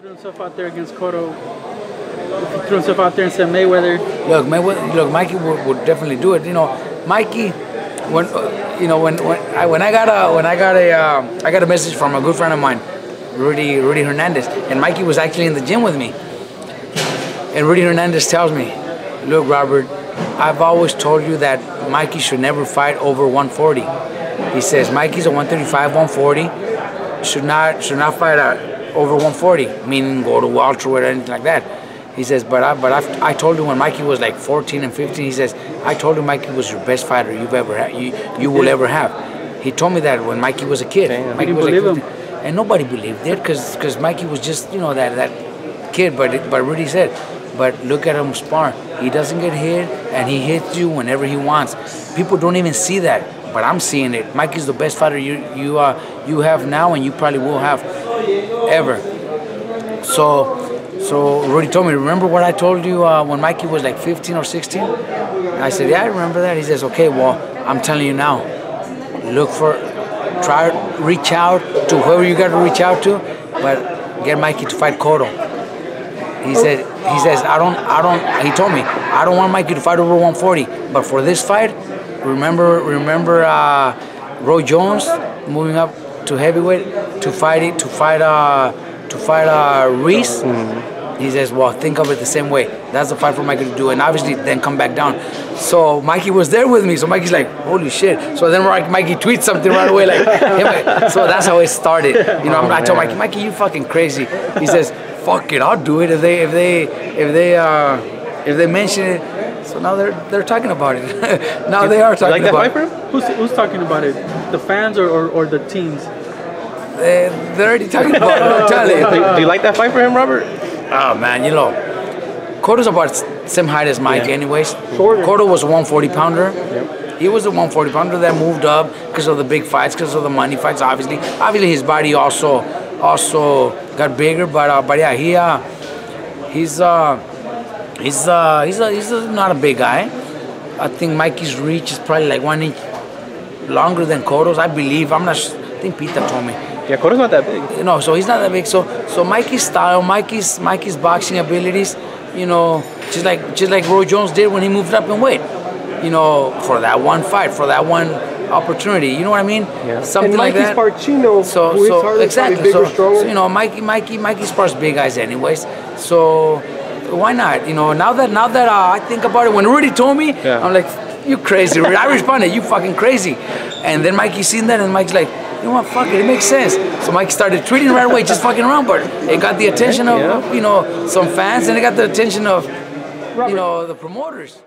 threw himself out there against Cotto, if he threw himself out there and said Mayweather. Look, Mikey would definitely do it. You know, Mikey, when I got a message from a good friend of mine, Rudy Hernandez, and Mikey was actually in the gym with me. And Rudy Hernandez tells me, look, Robert, I've always told you that Mikey should never fight over 140. He says Mikey's a 135, 140, should not fight over 140, meaning go to welterweight or anything like that. He says, but I told you when Mikey was like 14 and 15, he says, I told you Mikey was your best fighter you've ever had, you will ever have. He told me that when Mikey was a kid. Damn. Mikey was like believe him. And nobody believed it because Mikey was just, that kid. But Rudy said, but look at him spar. He doesn't get hit, and he hits you whenever he wants. People don't even see that, but I'm seeing it. Mikey's the best fighter you have now, and you probably will have ever. So Rudy told me, remember what I told you when Mikey was like 15 or 16? I said, yeah, I remember that. He says, okay, well, I'm telling you now, reach out to whoever you got to reach out to, but get Mikey to fight Cotto. He says, he told me, I don't want Mikey to fight over 140, but for this fight, remember Roy Jones moving up to heavyweight to fight Reese. He says, well, think of it the same way. That's the fight for Mikey to do, and obviously then come back down. So Mikey was there with me. So Mikey's like, holy shit. So then Mikey tweets something right away, like, hey, so that's how it started. I told Mikey, you fucking crazy. He says, fuck it, I'll do it if they mention it. So now they're talking about it. Now they are talking about it. Like that fight for him? Who's talking about it? The fans or the teams? They're already talking about it. I'm telling you. Do you like that fight for him, Robert? Oh man, Cotto's about the same height as Mike, anyways. Shorter. Cotto was a 140-pounder. Yep. He was a 140-pounder that moved up because of the big fights, because of the money fights. Obviously, his body also got bigger. But yeah, he's not a big guy. I think Mikey's reach is probably like 1 inch longer than Cotto's. I believe. I think Pita told me. Yeah, Cotto's not that big. So he's not that big. So Mikey's style, Mikey's boxing abilities, just like Roy Jones did when he moved up in weight, for that one fight, for that one opportunity. You know what I mean? Yeah. Something like that. Mikey's Parchino, So exactly. Bigger, stronger. Mikey spars big guys anyways. So why not? Now that I think about it, when Rudy told me, I'm like, you crazy. I responded, you fucking crazy. And then Mikey seen that, and Mike's like, you know what, fuck it makes sense. So Mike started tweeting right away, just fucking around, but it got the attention of, some fans, and it got the attention of, the promoters.